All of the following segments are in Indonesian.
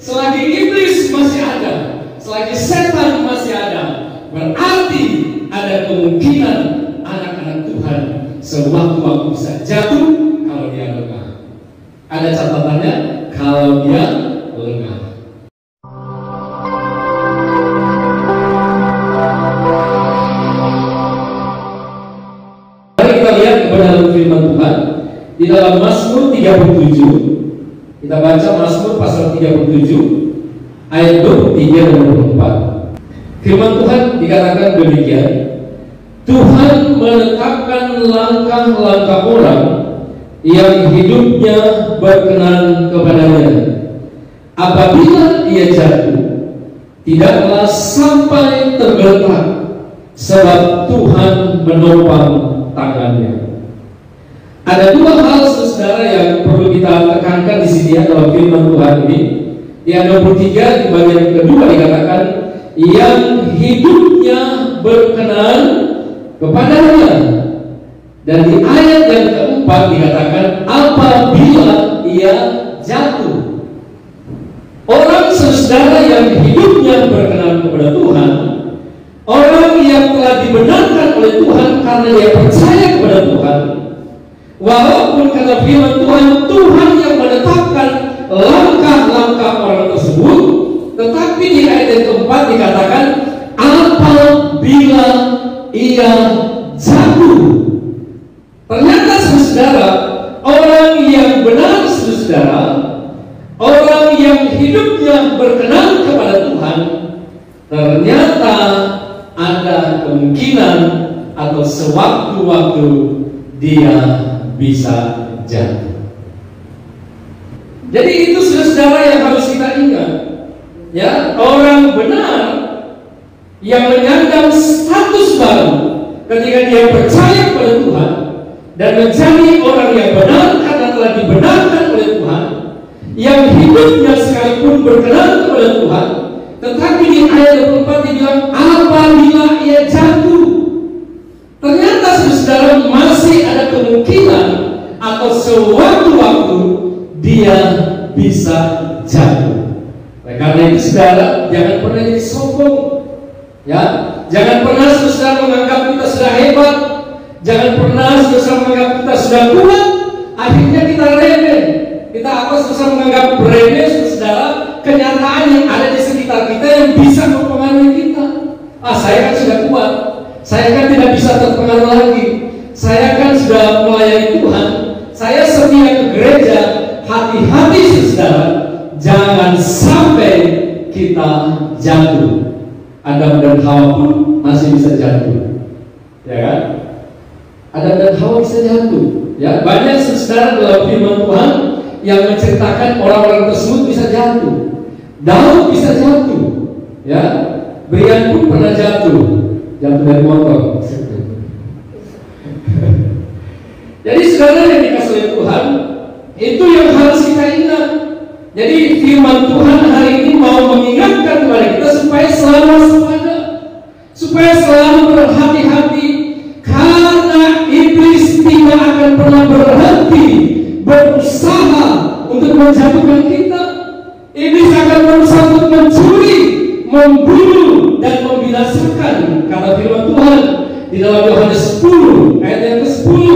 Selagi iblis masih ada, selagi setan masih ada, berarti ada kemungkinan anak-anak Tuhan sewaktu-waktu bisa jatuh kalau dia lengah. Ada catatannya, kalau dia lengah. Mari kita lihat kepada firman Tuhan di dalam Mazmur 37. Kita baca Mazmur pasal 37 ayat 23 dan 24. Firman Tuhan dikatakan demikian, Tuhan menetapkan langkah-langkah orang yang hidupnya berkenan kepadanya. Apabila ia jatuh, tidaklah sampai tergeletak, sebab Tuhan menopang tangannya. Ada dua hal saudara yang perlu kita tekankan di sini ya, dalam firman Tuhan ini. Di ayat 23 di bagian kedua dikatakan yang hidupnya berkenan kepadanya. Dan di ayat yang keempat dikatakan apabila ia jatuh. Orang saudara yang hidupnya berkenan kepada Tuhan, orang yang telah dibenarkan oleh Tuhan karena dia percaya kepada Tuhan, walaupun kata firman Tuhan, Tuhan yang menetapkan langkah-langkah orang tersebut, tetapi di ayat yang keempat dikatakan apabila ia jatuh. Ternyata saudara, orang yang benar saudara, orang yang hidupnya berkenan kepada Tuhan, ternyata ada kemungkinan atau sewaktu-waktu dia bisa jatuh. Jadi itu saudara yang harus kita ingat. Ya, orang benar yang menyandang status baru ketika dia percaya kepada Tuhan dan menjadi orang yang benar karena telah dibenarkan oleh Tuhan, yang hidupnya sekalipun berkenan kepada Tuhan, tetapi di ayat 24 dibilang apabila ia jatuh. Ternyata saudara masih ada kemungkinan atau sewaktu-waktu dia bisa jatuh. Oleh karena itu saudara, jangan pernah jadi sombong, ya. Jangan pernah saudara menganggap kita sudah hebat. Jangan pernah saudara menganggap kita sudah kuat. Akhirnya kita remeh. Kita apa saudara menganggap remeh saudara kenyataan yang ada di sekitar kita yang bisa mempengaruhi kita. Saya kan sudah kuat. Saya kan tidak bisa terpengaruh lagi. Saya kan sudah melayani Tuhan. Saya setia ke gereja. Hati-hati saudara, jangan sampai kita jatuh. Adam dan Hawa pun masih bisa jatuh, ya kan? Adam dan Hawa bisa jatuh. Ya, banyak saudara dalam firman Tuhan yang menceritakan orang-orang tersebut bisa jatuh. Daud bisa jatuh, ya. Brian pun pernah jatuh dari motor. Jadi saudara yang dikasih oleh Tuhan, itu yang harus kita ingat. Jadi firman Tuhan hari ini mau mengingatkan kepada kita supaya selalu waspada, supaya selalu berhati-hati, karena iblis tidak akan pernah berhenti berusaha untuk menjatuhkan kita. Iblis akan berusaha untuk mencuri, membunuh dan membinasakan, kata firman Tuhan di dalam Yohanes 10 ayat yang ke-10.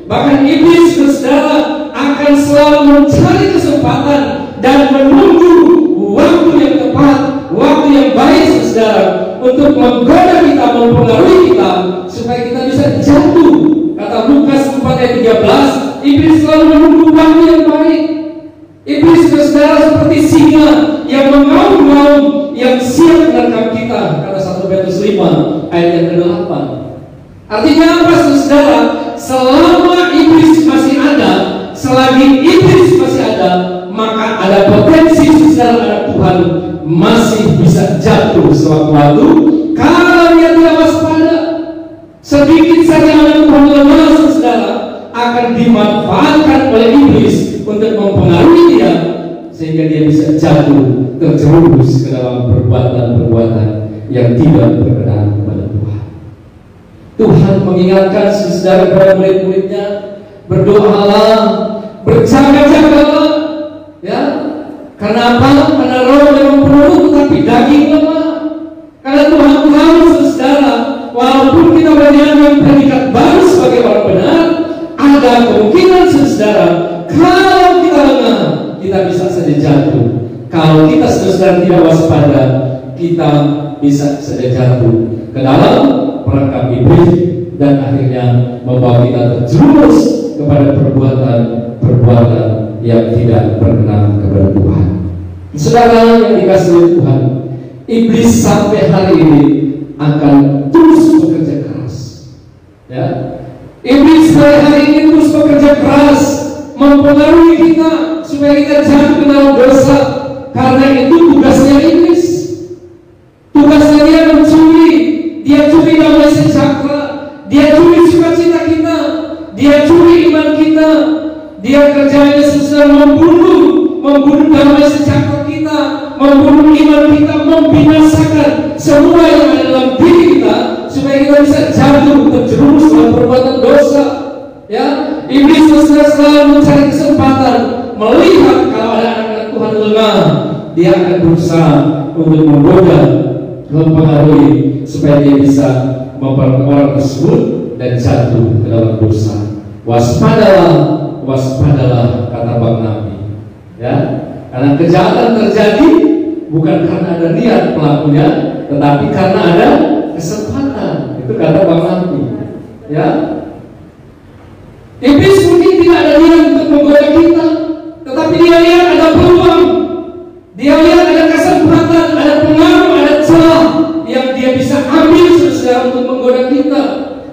Bahkan iblis saudara akan selalu mencari kesempatan dan menunggu waktu yang tepat, waktu yang baik saudara, untuk menggoda kita, mempengaruhi kita supaya kita bisa jatuh. Kata Lukas 4 ayat 13, iblis selalu menunggu waktu yang baik. Iblis saudara seperti singa yang mengaum-ngaum, yang siap menerkam kita, kata 1 Petrus 5 ayat yang ke-8. Artinya apa saudara? Selama iblis masih ada, selagi iblis masih ada, maka ada potensi saudara anak Tuhan masih bisa jatuh sewaktu-waktu kalau dia tidak waspada. Sedikit saja anak Tuhan lemah saudara akan dimanfaatkan oleh iblis untuk mempengaruhi dia sehingga dia bisa jatuh, terjerumus ke dalam perbuatan-perbuatan yang tidak berkenan kepada Tuhan. Tuhan mengingatkan saudara kepada murid-muridnya, berdoalah, berjaga-jagalah, ya, Karena apa? Karena roh memang penuh tetapi daging lemah. Karena Tuhan tahu saudara, walaupun kita menyandang predikat baru sebagai orang benar, ada kemungkinan saudara, kalau kita lengah, kita bisa saja jatuh. Kalau kita saudara tidak waspada, kita bisa saja jatuh ke dalam perangkap iblis dan akhirnya membawa kita terjerumus kepada perbuatan yang tidak berkenan kepada Tuhan. Saudara yang dikasihi oleh Tuhan, iblis sampai hari ini akan terus bekerja keras. Ya, iblis sampai hari ini terus bekerja keras mempengaruhi kita supaya kita jatuh ke dalam dosa. Karena itu tugasnya iblis. Tugasnya dia mencuri, dia curi damai sejahtera, dia curi sukacita kita, dia curi iman kita, dia kerjanya susah membunuh damai sejahtera kita, membunuh iman kita, membinasakan semua yang ada dalam diri kita supaya kita bisa jatuh terjerumus dalam perbuatan dosa. Ya, iblis selalu mencari kesempatan melihat kalau ada anak-anak Tuhan lengah, dia akan berusaha untuk menggoda, mempengaruhi supaya dia bisa membuat orang tersebut dan jatuh ke dalam dosa. Waspadalah, waspadalah, kata Bang Nabi. Ya, karena kejahatan terjadi bukan karena ada niat pelakunya, tetapi karena ada kesempatan. Itu kata Bang Nabi. Ya, iblis mungkin tidak ada niat untuk menggoda kita, tetapi dia lihat ada peluang, dia lihat ada kesempatan, ada pengaruh, ada celah yang dia bisa ambil secara untuk menggoda kita.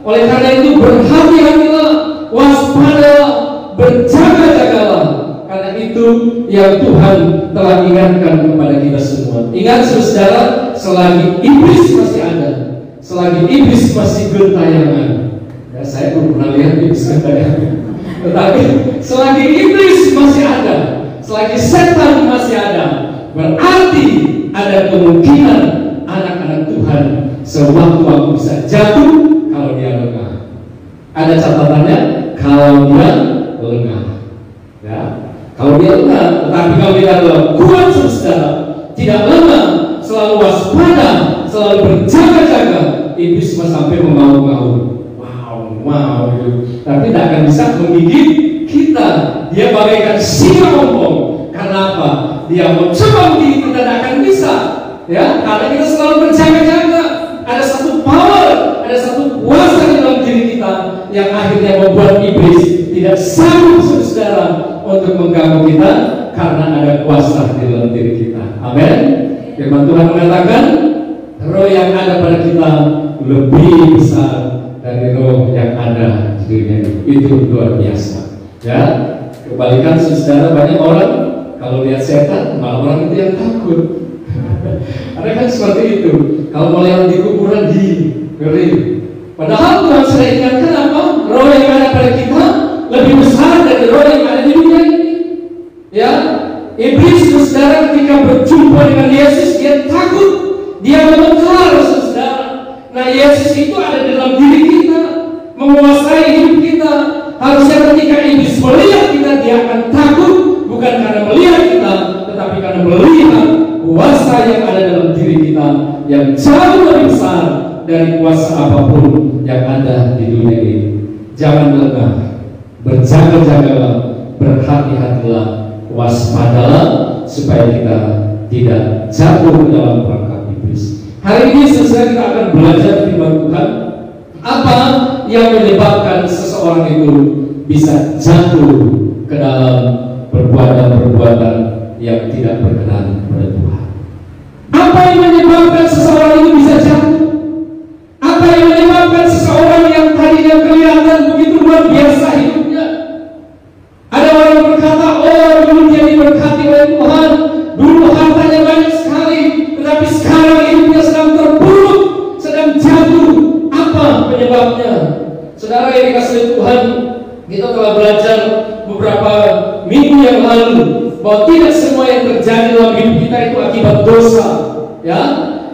Oleh karena itu berhati-hatilah, waspadalah, berjaga-jagalah. Karena itu yang Tuhan telah ingatkan kepada kita semua. Ingat saudara, selagi iblis masih ada, selagi iblis masih gentayangan. Ya, saya belum pernah lihat iblis gentayangan. Tetapi selagi iblis masih ada, selagi setan masih ada, berarti ada kemungkinan anak-anak Tuhan sewaktu-waktu bisa jatuh kalau dia lengah. Ada catatannya, kalau dia lengah. Ya, kalau dia lengah, tetapi kalau dia kuat saudara, tidak lengah, selalu waspada, selalu berjaga-jaga, iblis sampai mengaum-ngaum. Wow, tapi tidak akan bisa menggigit kita. Dia bagaikan singa ompong. Karena apa? Dia mencoba menggigit kita, tidak akan bisa. Ya, karena kita selalu berjaga-jaga. Ada satu power, ada satu kuasa di dalam diri kita yang akhirnya membuat iblis tidak sanggup saudara untuk mengganggu kita karena ada kuasa di dalam diri kita. Amin. Firman Tuhan mengatakan, roh yang ada pada kita lebih besar dari roh yang ada di dunia ini. Itu luar biasa. Ya, kebalikan saudara, banyak orang kalau lihat setan malah orang itu yang takut. Ada kan seperti itu. Kalau melihat di kuburan ngeri. Padahal Tuhan sudah ingatkan apa? Roh yang ada pada kita lebih besar dari roh yang ada di dunia ini. Ya, iblis saudara ketika berjumpa dengan Yesus dia takut, dia mengejar saudara. Nah, Yesus itu ada dalam diri kita, menguasai hidup kita. Harusnya ketika iblis melihat kita, dia akan takut, bukan karena melihat kita, tetapi karena melihat kuasa yang ada dalam diri kita yang jauh lebih besar dari kuasa apapun yang ada di dunia ini. Jangan lengah, berjaga-jagalah, berhati-hatilah, waspadalah supaya kita tidak jatuh ke dalam perangkap iblis. Hari ini selesai kita akan belajar firman Tuhan. Apa yang menyebabkan seseorang itu bisa jatuh ke dalam perbuatan-perbuatan yang tidak berkenan kepada Tuhan? Apa yang menyebabkan seseorang itu bisa jatuh? Apa yang menyebabkan seseorang yang tadinya kelihatan begitu luar biasa hidupnya? Ada orang berkata, oh dulu dia diberkati oleh Tuhan, dulu hartanya banyak sekali, tetapi sekarang hidupnya sedang terpuruk, sedang jatuh. Apa penyebabnya? Saudara yang dikasihi Tuhan, kita telah belajar beberapa minggu yang lalu bahwa tidak semua yang terjadi dalam hidup kita itu akibat dosa. Ya,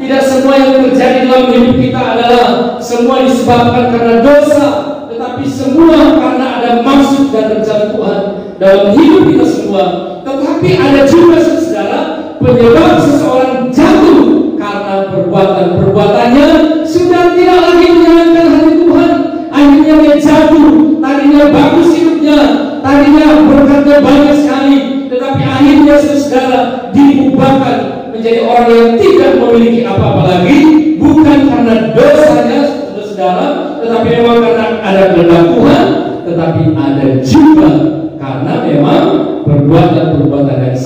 tidak semua yang terjadi dalam hidup kita adalah semua disebabkan karena dosa, tetapi semua karena ada maksud dan rencana Tuhan dalam hidup kita semua. Tetapi ada juga saudara penyebab seseorang jatuh karena perbuatannya sudah tidak lagi menyenangkan hati Tuhan. Akhirnya dia jatuh. Tadinya bagus hidupnya, tadinya berkatnya banyak sekali, tetapi akhirnya saudara diubahkan menjadi orang yang tidak memiliki apa-apa lagi, bukan karena dosanya saudara, tetapi memang karena ada kehendak Tuhan, tetapi ada juga karena memang perbuatan-perbuatan yang